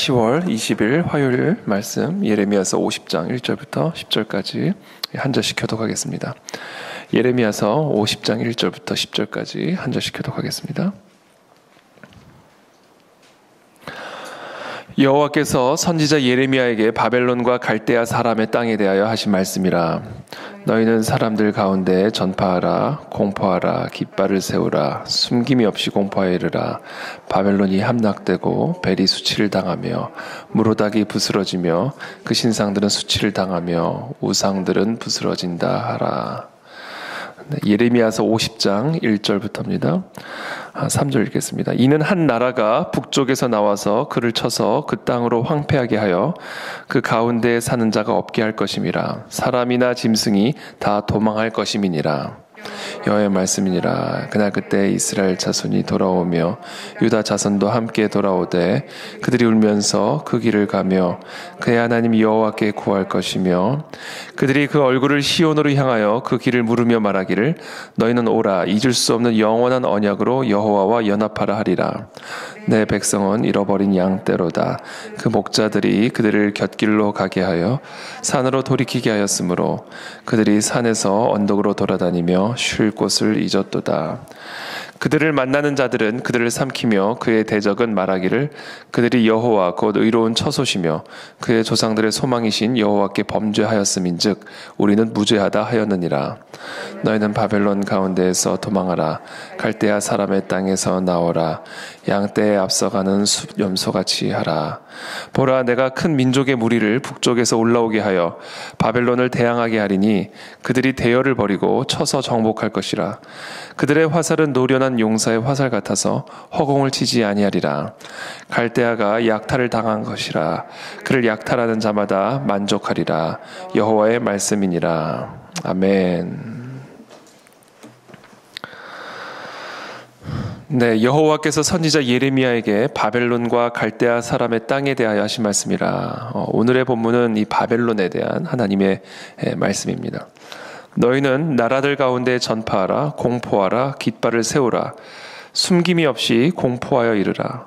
10월 20일 화요일 말씀 예레미야서 50장 1절부터 10절까지 한 절씩 교독하겠습니다. 예레미야서 50장 1절부터 10절까지 한 절씩 교독하겠습니다. 여호와께서 선지자 예레미야에게 바벨론과 갈대아 사람의 땅에 대하여 하신 말씀이라. 너희는 사람들 가운데 전파하라, 공포하라, 깃발을 세우라, 숨김이 없이 공포하여 이르라. 바벨론이 함락되고 벨이 수치를 당하며 무로닥이 부스러지며 그 신상들은 수치를 당하며 우상들은 부스러진다 하라. 예레미야서 50장 1절부터입니다. 3절 읽겠습니다. 이는 한 나라가 북쪽에서 나와서 그를 쳐서 그 땅으로 황폐하게 하여 그 가운데에 사는 자가 없게 할 것임이라. 사람이나 짐승이 다 도망할 것임이니라. 여호와의 말씀이니라. 그날 그때 이스라엘 자손이 돌아오며 유다 자손도 함께 돌아오되 그들이 울면서 그 길을 가며 그의 하나님 여호와께 구할 것이며 그들이 그 얼굴을 시온으로 향하여 그 길을 물으며 말하기를 너희는 오라 잊을 수 없는 영원한 언약으로 여호와와 연합하라 하리라. 내 백성은 잃어버린 양떼로다. 그 목자들이 그들을 곁길로 가게 하여 산으로 돌이키게 하였으므로 그들이 산에서 언덕으로 돌아다니며 쉴 곳을 잊었도다. 그들을 만나는 자들은 그들을 삼키며 그의 대적은 말하기를 그들이 여호와 곧 의로운 처소시며 그의 조상들의 소망이신 여호와께 범죄하였음인즉 우리는 무죄하다 하였느니라. 너희는 바벨론 가운데에서 도망하라. 갈대아 사람의 땅에서 나오라. 양떼에 앞서가는 숲 염소같이 하라. 보라, 내가 큰 민족의 무리를 북쪽에서 올라오게 하여 바벨론을 대항하게 하리니 그들이 대열을 벌이고 쳐서 정복할 것이라. 그들의 화살은 노련한 용사의 화살 같아서 허공을 치지 아니하리라. 갈대아가 약탈을 당한 것이라. 그를 약탈하는 자마다 만족하리라. 여호와의 말씀이니라. 아멘. 네, 여호와께서 선지자 예레미야에게 바벨론과 갈대아 사람의 땅에 대하여 하신 말씀이라. 오늘의 본문은 이 바벨론에 대한 하나님의 말씀입니다. 너희는 나라들 가운데 전파하라, 공포하라, 깃발을 세우라, 숨김이 없이 공포하여 이르라.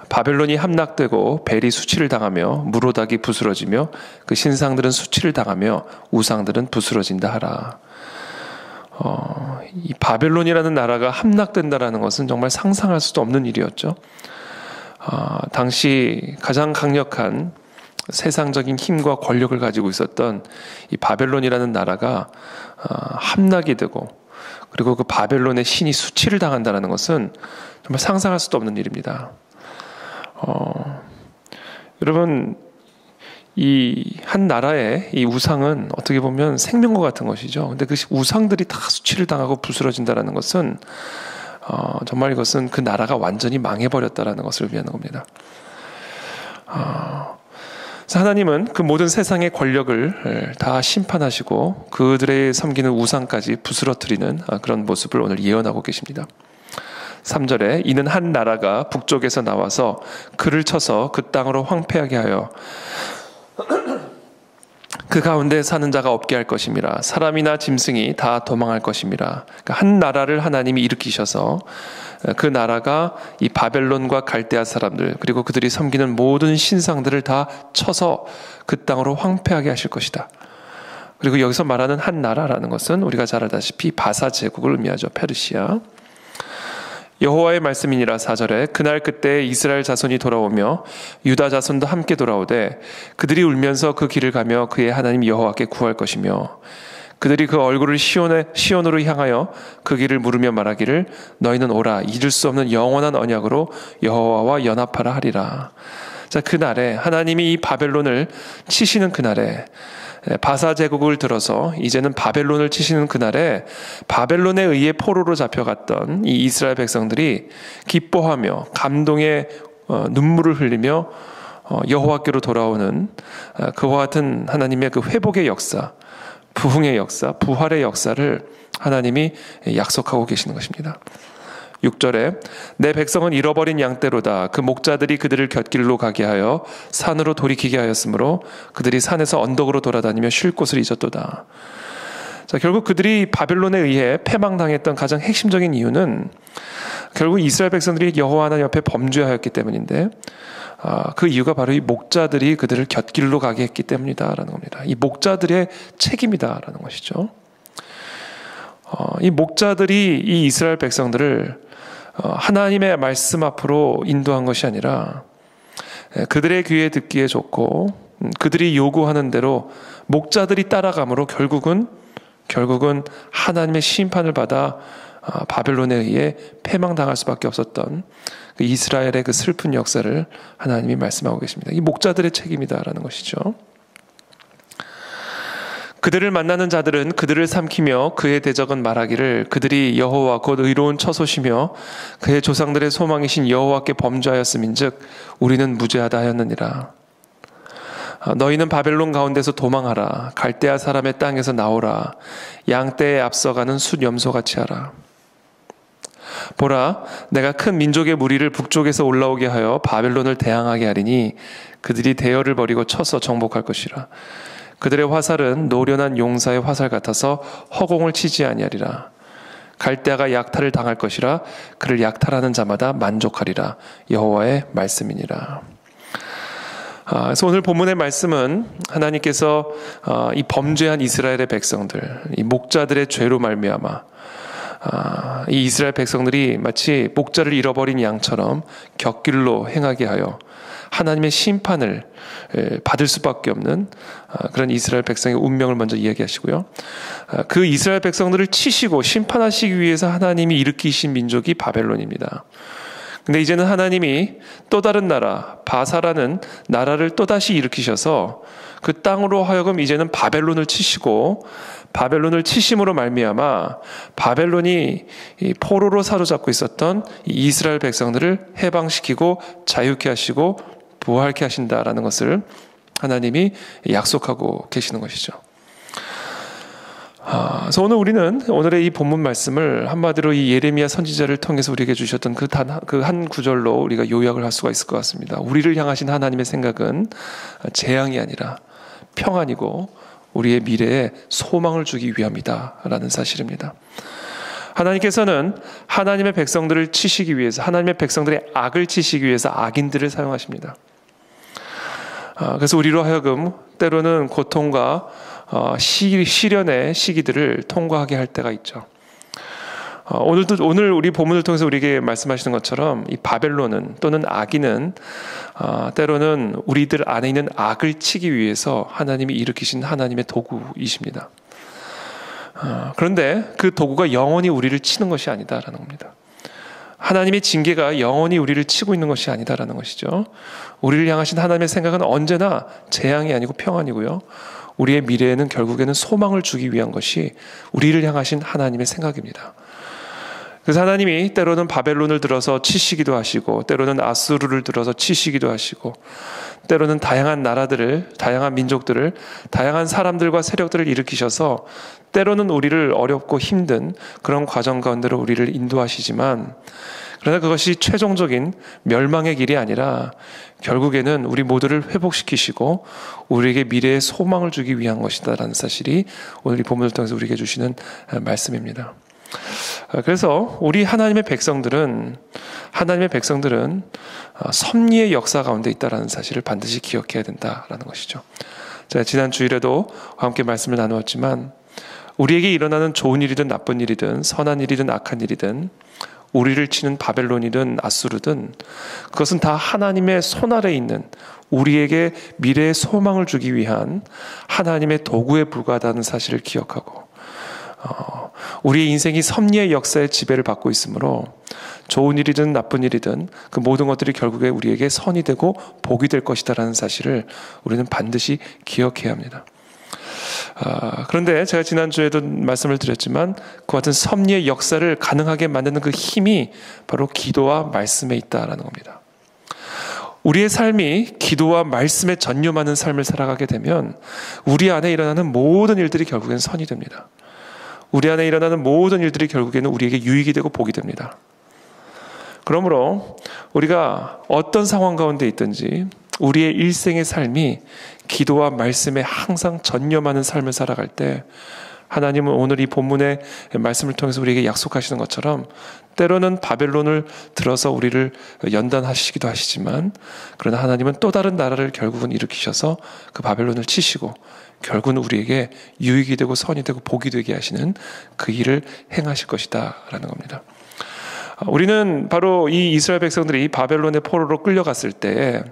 바벨론이 함락되고 벨이 수치를 당하며 무로닥이 부스러지며 그 신상들은 수치를 당하며 우상들은 부스러진다 하라. 이 바벨론이라는 나라가 함락된다라는 것은 정말 상상할 수도 없는 일이었죠. 당시 가장 강력한 세상적인 힘과 권력을 가지고 있었던 이 바벨론이라는 나라가 함락이 되고 그리고 그 바벨론의 신이 수치를 당한다는 것은 정말 상상할 수도 없는 일입니다. 여러분, 이 한 나라의 이 우상은 어떻게 보면 생명과 같은 것이죠. 근데 그 우상들이 다 수치를 당하고 부스러진다는 것은 정말 이것은 그 나라가 완전히 망해버렸다는 것을 의미하는 겁니다. 그래서 하나님은 그 모든 세상의 권력을 다 심판하시고 그들의 섬기는 우상까지 부스러뜨리는 그런 모습을 오늘 예언하고 계십니다. 3절에 이는 한 나라가 북쪽에서 나와서 그를 쳐서 그 땅으로 황폐하게 하여 그 가운데 사는 자가 없게 할 것임이라. 사람이나 짐승이 다 도망할 것임이라. 그러니까 한 나라를 하나님이 일으키셔서 그 나라가 이 바벨론과 갈대아 사람들 그리고 그들이 섬기는 모든 신상들을 다 쳐서 그 땅으로 황폐하게 하실 것이다. 그리고 여기서 말하는 한 나라라는 것은 우리가 잘 알다시피 바사 제국을 의미하죠. 페르시아. 여호와의 말씀이니라. 4절에 그날 그때 이스라엘 자손이 돌아오며 유다 자손도 함께 돌아오되 그들이 울면서 그 길을 가며 그의 하나님 여호와께 구할 것이며 그들이 그 얼굴을 시온으로 향하여 그 길을 물으며 말하기를 너희는 오라 잊을 수 없는 영원한 언약으로 여호와와 연합하라 하리라. 자, 그날에 하나님이 이 바벨론을 치시는 그날에 바사 제국을 들어서 이제는 바벨론을 치시는 그날에 바벨론에 의해 포로로 잡혀갔던 이 이스라엘 백성들이 기뻐하며 감동의 눈물을 흘리며 여호와께로 돌아오는 그와 같은 하나님의 그 회복의 역사, 부흥의 역사, 부활의 역사를 하나님이 약속하고 계시는 것입니다. 6절에 내 백성은 잃어버린 양떼로다. 그 목자들이 그들을 곁길로 가게 하여 산으로 돌이키게 하였으므로 그들이 산에서 언덕으로 돌아다니며 쉴 곳을 잊었도다. 자, 결국 그들이 바벨론에 의해 패망당했던 가장 핵심적인 이유는 결국 이스라엘 백성들이 여호와 하나님 앞에 범죄하였기 때문인데 그 이유가 바로 이 목자들이 그들을 곁길로 가게 했기 때문이다라는 겁니다. 이 목자들의 책임이다라는 것이죠. 이 목자들이 이 이스라엘 백성들을 하나님의 말씀 앞으로 인도한 것이 아니라 그들의 귀에 듣기에 좋고 그들이 요구하는 대로 목자들이 따라감으로 결국은 하나님의 심판을 받아 바벨론에 의해 패망당할 수밖에 없었던 그 이스라엘의 그 슬픈 역사를 하나님이 말씀하고 계십니다. 이 목자들의 책임이다라는 것이죠. 그들을 만나는 자들은 그들을 삼키며 그의 대적은 말하기를 그들이 여호와 곧 의로운 처소시며 그의 조상들의 소망이신 여호와께 범죄하였음인즉 우리는 무죄하다 하였느니라. 너희는 바벨론 가운데서 도망하라. 갈대아 사람의 땅에서 나오라. 양떼에 앞서가는 숫 염소같이 하라. 보라, 내가 큰 민족의 무리를 북쪽에서 올라오게 하여 바벨론을 대항하게 하리니 그들이 대열을 벌이고 쳐서 정복할 것이라. 그들의 화살은 노련한 용사의 화살 같아서 허공을 치지 아니하리라. 갈대아가 약탈을 당할 것이라. 그를 약탈하는 자마다 만족하리라. 여호와의 말씀이니라. 그래서 오늘 본문의 말씀은 하나님께서 이 범죄한 이스라엘의 백성들, 이 목자들의 죄로 말미암아 이 이스라엘 백성들이 마치 목자를 잃어버린 양처럼 곁길로 행하게 하여 하나님의 심판을 받을 수밖에 없는 그런 이스라엘 백성의 운명을 먼저 이야기하시고요. 그 이스라엘 백성들을 치시고 심판하시기 위해서 하나님이 일으키신 민족이 바벨론입니다. 근데 이제는 하나님이 또 다른 나라, 바사라는 나라를 또다시 일으키셔서 그 땅으로 하여금 이제는 바벨론을 치시고 바벨론을 치심으로 말미암아 바벨론이 이 포로로 사로잡고 있었던 이 이스라엘 백성들을 해방시키고 자유케 하시고 부활케 하신다라는 것을 하나님이 약속하고 계시는 것이죠. 그래서 우리는 오늘의 이 본문 말씀을 한마디로 이 예레미야 선지자를 통해서 우리에게 주셨던 그 한 구절로 우리가 요약을 할 수가 있을 것 같습니다. 우리를 향하신 하나님의 생각은 재앙이 아니라 평안이고 우리의 미래에 소망을 주기 위함이다라는 사실입니다. 하나님께서는 하나님의 백성들을 치시기 위해서 하나님의 백성들의 악을 치시기 위해서 악인들을 사용하십니다. 그래서 우리로 하여금 때로는 고통과 시련의 시기들을 통과하게 할 때가 있죠. 오늘 우리 본문을 통해서 우리에게 말씀하시는 것처럼 이 바벨론은 또는 악인은 때로는 우리들 안에 있는 악을 치기 위해서 하나님이 일으키신 하나님의 도구이십니다. 그런데 그 도구가 영원히 우리를 치는 것이 아니다라는 겁니다. 하나님의 징계가 영원히 우리를 치고 있는 것이 아니다라는 것이죠. 우리를 향하신 하나님의 생각은 언제나 재앙이 아니고 평안이고요. 우리의 미래에는 결국에는 소망을 주기 위한 것이 우리를 향하신 하나님의 생각입니다. 그래서 하나님이 때로는 바벨론을 들어서 치시기도 하시고 때로는 아수르를 들어서 치시기도 하시고 때로는 다양한 나라들을, 다양한 민족들을, 다양한 사람들과 세력들을 일으키셔서 때로는 우리를 어렵고 힘든 그런 과정 가운데로 우리를 인도하시지만 그러나 그것이 최종적인 멸망의 길이 아니라 결국에는 우리 모두를 회복시키시고 우리에게 미래의 소망을 주기 위한 것이다라는 사실이 오늘 이 본문을 통해서 우리에게 주시는 말씀입니다. 그래서 우리 하나님의 백성들은 섭리의 역사 가운데 있다라는 사실을 반드시 기억해야 된다라는 것이죠. 제가 지난 주일에도 함께 말씀을 나누었지만 우리에게 일어나는 좋은 일이든 나쁜 일이든 선한 일이든 악한 일이든 우리를 치는 바벨론이든 아수르든 그것은 다 하나님의 손 아래에 있는 우리에게 미래의 소망을 주기 위한 하나님의 도구에 불과하다는 사실을 기억하고 우리의 인생이 섭리의 역사의 지배를 받고 있으므로 좋은 일이든 나쁜 일이든 그 모든 것들이 결국에 우리에게 선이 되고 복이 될 것이다라는 사실을 우리는 반드시 기억해야 합니다. 그런데 제가 지난주에도 말씀을 드렸지만 그 같은 섭리의 역사를 가능하게 만드는 그 힘이 바로 기도와 말씀에 있다라는 겁니다. 우리의 삶이 기도와 말씀에 전념하는 삶을 살아가게 되면 우리 안에 일어나는 모든 일들이 결국엔 선이 됩니다. 우리 안에 일어나는 모든 일들이 결국에는 우리에게 유익이 되고 복이 됩니다. 그러므로 우리가 어떤 상황 가운데 있든지 우리의 일생의 삶이 기도와 말씀에 항상 전념하는 삶을 살아갈 때 하나님은 오늘 이 본문의 말씀을 통해서 우리에게 약속하시는 것처럼 때로는 바벨론을 들어서 우리를 연단하시기도 하시지만, 그러나 하나님은 또 다른 나라를 결국은 일으키셔서 그 바벨론을 치시고 결국은 우리에게 유익이 되고 선이 되고 복이 되게 하시는 그 일을 행하실 것이다 라는 겁니다. 우리는 바로 이 이스라엘 백성들이 바벨론의 포로로 끌려갔을 때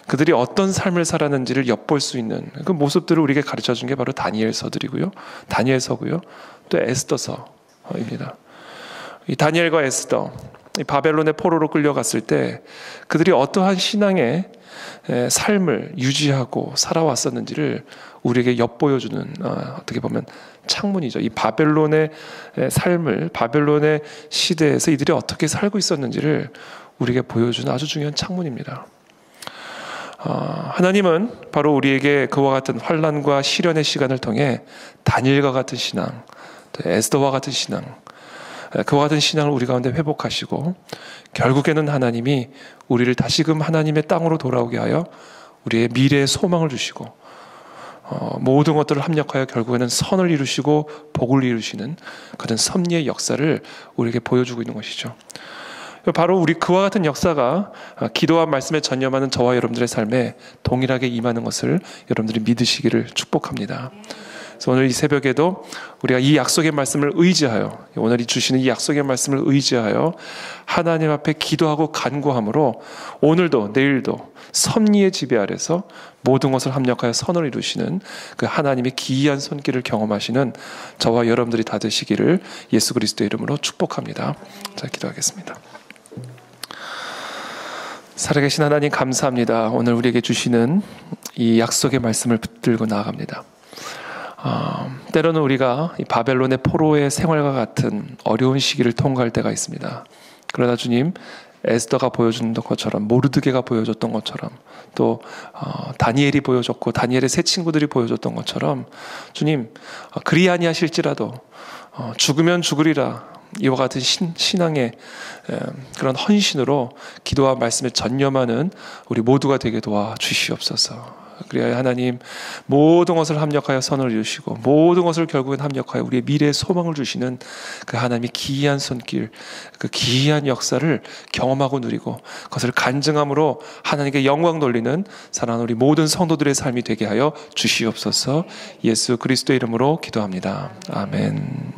그들이 어떤 삶을 살았는지를 엿볼 수 있는 그 모습들을 우리에게 가르쳐 준 게 바로 다니엘서고요. 또 에스더서입니다. 이 다니엘과 에스더, 이 바벨론의 포로로 끌려갔을 때 그들이 어떠한 신앙의 삶을 유지하고 살아왔었는지를 우리에게 엿보여주는 어떻게 보면 창문이죠. 이 바벨론의 삶을, 바벨론의 시대에서 이들이 어떻게 살고 있었는지를 우리에게 보여주는 아주 중요한 창문입니다. 하나님은 바로 우리에게 그와 같은 환난과 시련의 시간을 통해 다니엘과 같은 신앙, 또 에스더와 같은 신앙, 그와 같은 신앙을 우리 가운데 회복하시고 결국에는 하나님이 우리를 다시금 하나님의 땅으로 돌아오게 하여 우리의 미래의 소망을 주시고 모든 것들을 합력하여 결국에는 선을 이루시고 복을 이루시는 그런 섭리의 역사를 우리에게 보여주고 있는 것이죠. 바로 우리 그와 같은 역사가 기도와 말씀에 전념하는 저와 여러분들의 삶에 동일하게 임하는 것을 여러분들이 믿으시기를 축복합니다. 그래서 오늘 이 새벽에도 우리가 이 약속의 말씀을 의지하여, 오늘 이 주시는 이 약속의 말씀을 의지하여 하나님 앞에 기도하고 간구함으로 오늘도 내일도 섭리의 지배 아래서 모든 것을 합력하여 선을 이루시는 그 하나님의 기이한 손길을 경험하시는 저와 여러분들이 다 되시기를 예수 그리스도의 이름으로 축복합니다. 자, 기도하겠습니다. 살아계신 하나님 감사합니다. 오늘 우리에게 주시는 이 약속의 말씀을 붙들고 나아갑니다. 때로는 우리가 이 바벨론의 포로의 생활과 같은 어려운 시기를 통과할 때가 있습니다. 그러나 주님, 에스더가 보여준 것처럼, 모르드게가 보여줬던 것처럼, 또 다니엘이 보여줬고 다니엘의 세 친구들이 보여줬던 것처럼 주님, 그리 아니하실지라도 죽으면 죽으리라, 이와 같은 신앙의 그런 헌신으로 기도와 말씀에 전념하는 우리 모두가 되게 도와주시옵소서. 그래야 하나님 모든 것을 합력하여 선을 이루시고 모든 것을 결국엔 합력하여 우리의 미래의 소망을 주시는 그 하나님의 기이한 손길, 그 기이한 역사를 경험하고 누리고 그것을 간증함으로 하나님께 영광 돌리는 사랑하는 우리 모든 성도들의 삶이 되게 하여 주시옵소서. 예수 그리스도의 이름으로 기도합니다. 아멘.